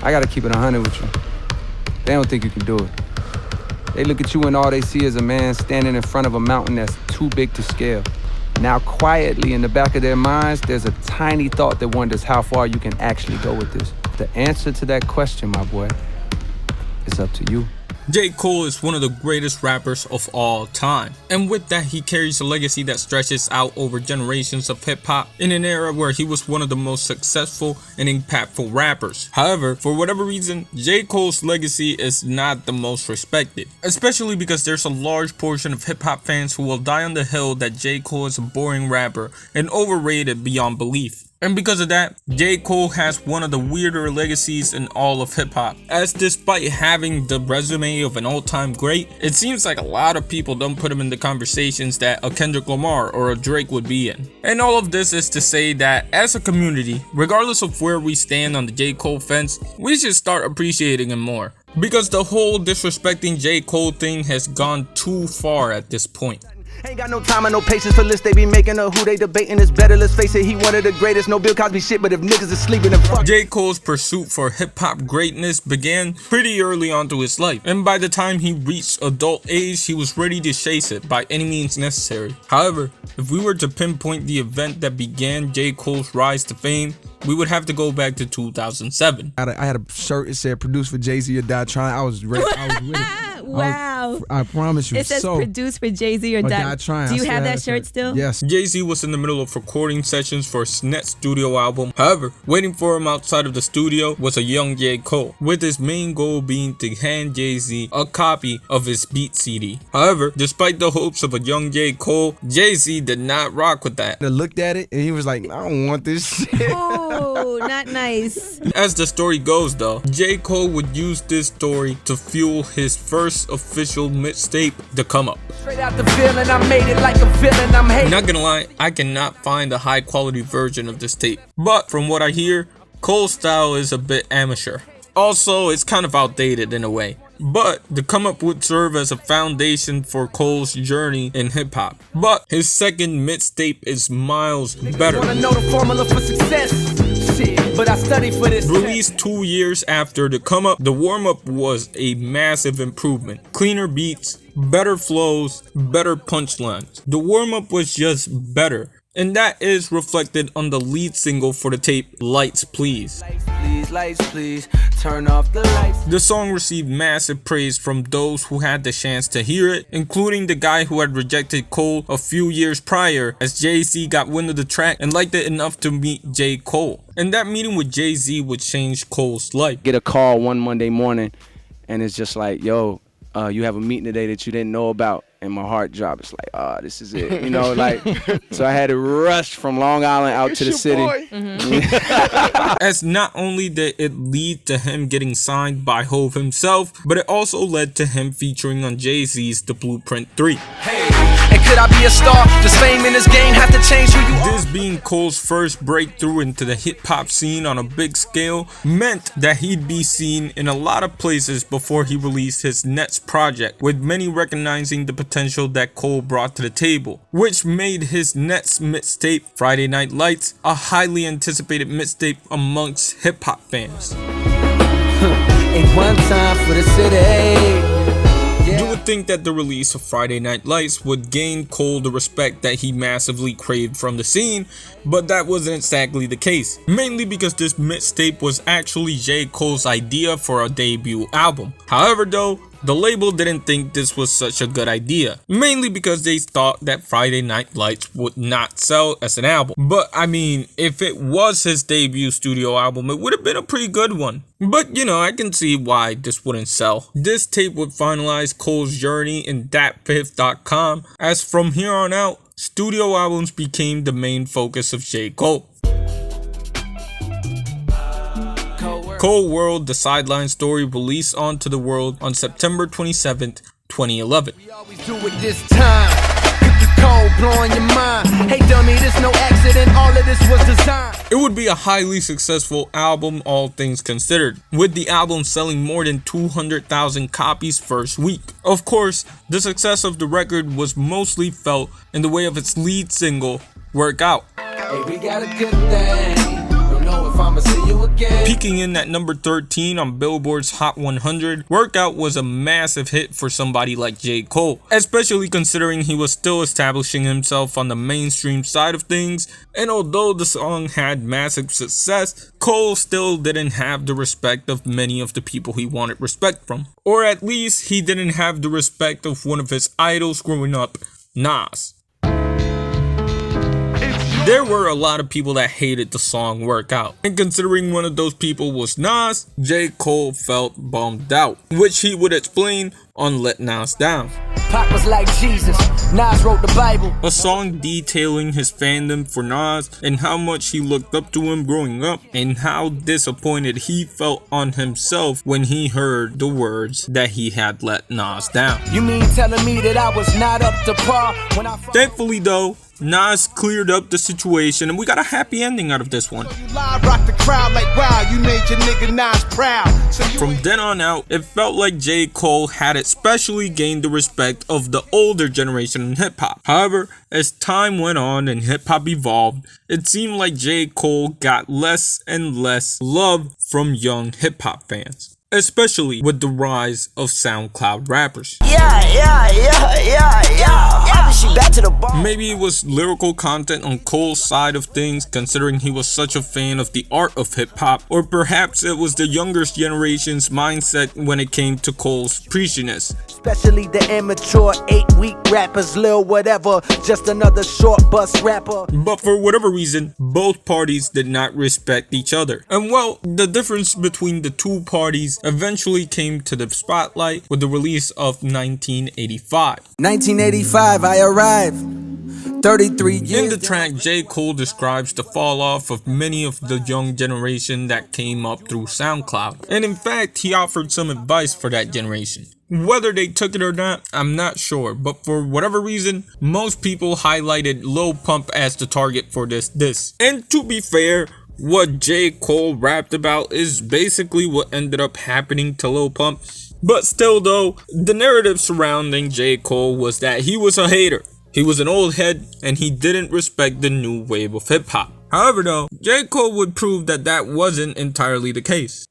I gotta keep it 100 with you. They don't think you can do it. They look at you and all they see is a man standing in front of a mountain that's too big to scale. Now quietly in the back of their minds, there's a tiny thought that wonders how far you can actually go with this. The answer to that question, my boy, is up to you. J. Cole is one of the greatest rappers of all time, and with that he carries a legacy that stretches out over generations of hip-hop in an era where he was one of the most successful and impactful rappers. However, for whatever reason, J. Cole's legacy is not the most respected, especially because there's a large portion of hip-hop fans who will die on the hill that J. Cole is a boring rapper and overrated beyond belief. And because of that, J. Cole has one of the weirder legacies in all of hip-hop, as despite having the resume of an all-time great, it seems like a lot of people don't put him in the conversations that a Kendrick Lamar or a Drake would be in. And all of this is to say that as a community, regardless of where we stand on the J. Cole fence, we should start appreciating him more. Because the whole disrespecting J. Cole thing has gone too far at this point. Ain't got no time and no patience for lists they be making or who they debating is better. Let's face it, he one of the greatest. No Bill Cosby shit, but if niggas is sleeping, then fuck. J. Cole's pursuit for hip-hop greatness began pretty early onto his life, and by the time he reached adult age, he was ready to chase it by any means necessary. However, if we were to pinpoint the event that began J. Cole's rise to fame, we would have to go back to 2007. I had a shirt that said "Produced for Jay-Z or Die Trying." I was with it. Wow. I promise you. It says "Produced for Jay-Z or Die Trying." Do you have that shirt still? Yes. Jay-Z was in the middle of recording sessions for his next studio album. However, waiting for him outside of the studio was a young J. Cole, with his main goal being to hand Jay-Z a copy of his Beat CD. However, despite the hopes of a young J. Cole, Jay-Z did not rock with that. I looked at it and he was like, "I don't want this shit." Oh, not nice. As the story goes though, J. Cole would use this story to fuel his first official mixtape, The Come Up. Straight out the feeling, I made it like a villain, I'm hating. Not gonna lie, I cannot find a high quality version of this tape, but from what I hear, Cole's style is a bit amateur. Also, it's kind of outdated in a way. But The Come Up would serve as a foundation for Cole's journey in hip-hop. But his second mixtape is miles better. Wanna know the formula for success? Shit, but I studied for this. Released 2 years after The Come Up, The Warm Up was a massive improvement. Cleaner beats, better flows, better punchlines. The Warm Up was just better. And that is reflected on the lead single for the tape, Lights Please. Lights please, turn off the lights. The song received massive praise from those who had the chance to hear it, including the guy who had rejected Cole a few years prior, as Jay-Z got wind of the track and liked it enough to meet J. Cole. And that meeting with Jay-Z would change Cole's life. Get a call one Monday morning and it's just like, yo, you have a meeting today that you didn't know about. And my heart dropped. It's like, this is it. You know, like, so I had to rush from Long Island out to the city. As not only did it lead to him getting signed by Hov himself, but it also led to him featuring on Jay-Z's The Blueprint 3. Hey, and could I be a star? Does fame in this game have to change who you are? This being Cole's first breakthrough into the hip-hop scene on a big scale meant that he'd be seen in a lot of places before he released his next project, with many recognizing the potential that Cole brought to the table, which made his next mixtape, Friday Night Lights, a highly anticipated mixtape amongst hip-hop fans. Ain't one time for the city. You would think that the release of Friday Night Lights would gain Cole the respect that he massively craved from the scene, but that wasn't exactly the case, mainly because this mixtape was actually J. Cole's idea for a debut album. However though, the label didn't think this was such a good idea, mainly because they thought that Friday Night Lights would not sell as an album. But I mean, if it was his debut studio album, it would have been a pretty good one. But you know, I can see why this wouldn't sell. This tape would finalize Cole's journey in DatPiff.com, as from here on out, studio albums became the main focus of J. Cole. Cole World, the Sideline Story, released onto the world on September 27th, 2011. We always do it this time. Cold, blowing your mind. Hey dummy, this no accident, all of this was designed. It would be a highly successful album, all things considered, with the album selling more than 200,000 copies first week. Of course, the success of the record was mostly felt in the way of its lead single, Work Out. Hey, we got a good thing. Don't know if I'ma see you again. Peaking in at number 13 on Billboard's Hot 100, Workout was a massive hit for somebody like J. Cole, especially considering he was still establishing himself on the mainstream side of things, and although the song had massive success, Cole still didn't have the respect of many of the people he wanted respect from. Or at least he didn't have the respect of one of his idols growing up, Nas. There were a lot of people that hated the song Workout, and considering one of those people was Nas, J. Cole felt bummed out, which he would explain on Let Nas Down. Pac was like Jesus, Nas wrote the Bible. A song detailing his fandom for Nas and how much he looked up to him growing up and how disappointed he felt on himself when he heard the words that he had let Nas down. You mean telling me that I was not up to par when I Thankfully though, Nas cleared up the situation and we got a happy ending out of this one. From then on out, it felt like J. Cole had especially gained the respect of the older generation in hip-hop. However, as time went on and hip-hop evolved, it seemed like J. Cole got less and less love from young hip-hop fans, especially with the rise of SoundCloud rappers. Maybe it was lyrical content on Cole's side of things, considering he was such a fan of the art of hip-hop, or perhaps it was the younger generation's mindset when it came to Cole's preachiness. Especially the immature 8-week rappers, lil whatever, just another short bus rapper. But for whatever reason, both parties did not respect each other. And well, the difference between the two parties eventually came to the spotlight with the release of 1985. 1985, I arrived. 33 years. In the track, J. Cole describes the fall off of many of the young generation that came up through SoundCloud. And in fact, he offered some advice for that generation. Whether they took it or not, I'm not sure, but for whatever reason, most people highlighted Lil Pump as the target for this. And to be fair, what J. Cole rapped about is basically what ended up happening to Lil Pump. But still though, the narrative surrounding J. Cole was that he was a hater. He was an old head and he didn't respect the new wave of hip hop. However though, J. Cole would prove that that wasn't entirely the case.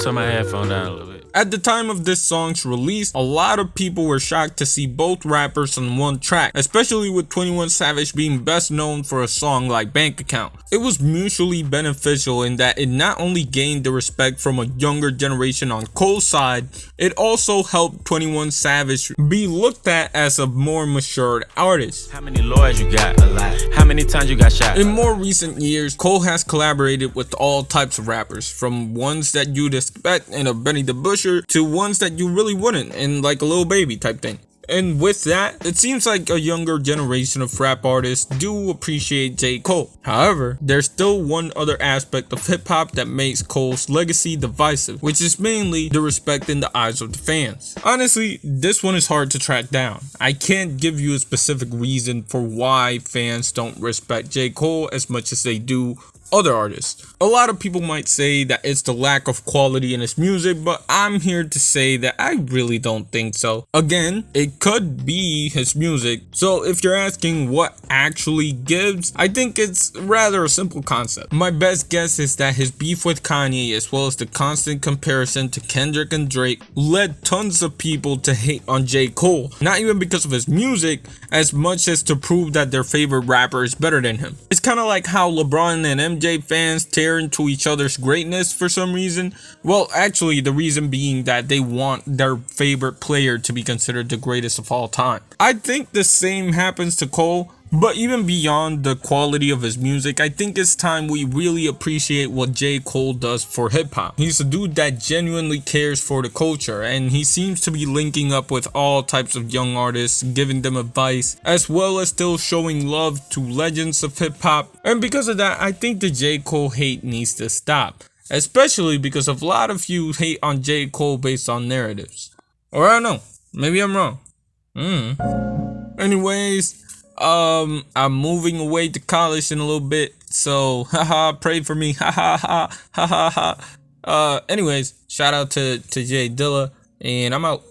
Turn my headphone down a little bit. At the time of this song's release, a lot of people were shocked to see both rappers on one track, especially with 21 Savage being best known for a song like Bank Account. It was mutually beneficial in that it not only gained the respect from a younger generation on Cole's side, it also helped 21 Savage be looked at as a more matured artist. How many lawyers you got? A lot. How many times you got shot? In more recent years, Cole has collaborated with all types of rappers, from ones that you'd expect in a Benny the Butcher to ones that you really wouldn't, in like a Lil Baby type thing. And with that, it seems like a younger generation of rap artists do appreciate J. Cole. However, there's still one other aspect of hip-hop that makes Cole's legacy divisive, which is mainly the respect in the eyes of the fans. Honestly, this one is hard to track down. I can't give you a specific reason for why fans don't respect J. Cole as much as they do other artists. A lot of people might say that it's the lack of quality in his music, but I'm here to say that I really don't think so. Again, it could be his music. So if you're asking what actually gives, I think it's rather a simple concept. My best guess is that his beef with Kanye, as well as the constant comparison to Kendrick and Drake, led tons of people to hate on J. Cole. Not even because of his music, as much as to prove that their favorite rapper is better than him. It's kind of like how LeBron and MJ fans tear into each other's greatness for some reason. Well, actually, the reason being that they want their favorite player to be considered the greatest of all time. I think the same happens to Cole. But even beyond the quality of his music, I think it's time we really appreciate what J. Cole does for hip-hop. He's a dude that genuinely cares for the culture, and he seems to be linking up with all types of young artists, giving them advice, as well as still showing love to legends of hip-hop. And because of that, I think the J. Cole hate needs to stop, especially because a lot of you hate on J. Cole based on narratives. Or I don't know, maybe I'm wrong. Anyways, I'm moving away to college in a little bit, so haha, pray for me, haha. Anyways, shout out to Jay Dilla, and I'm out.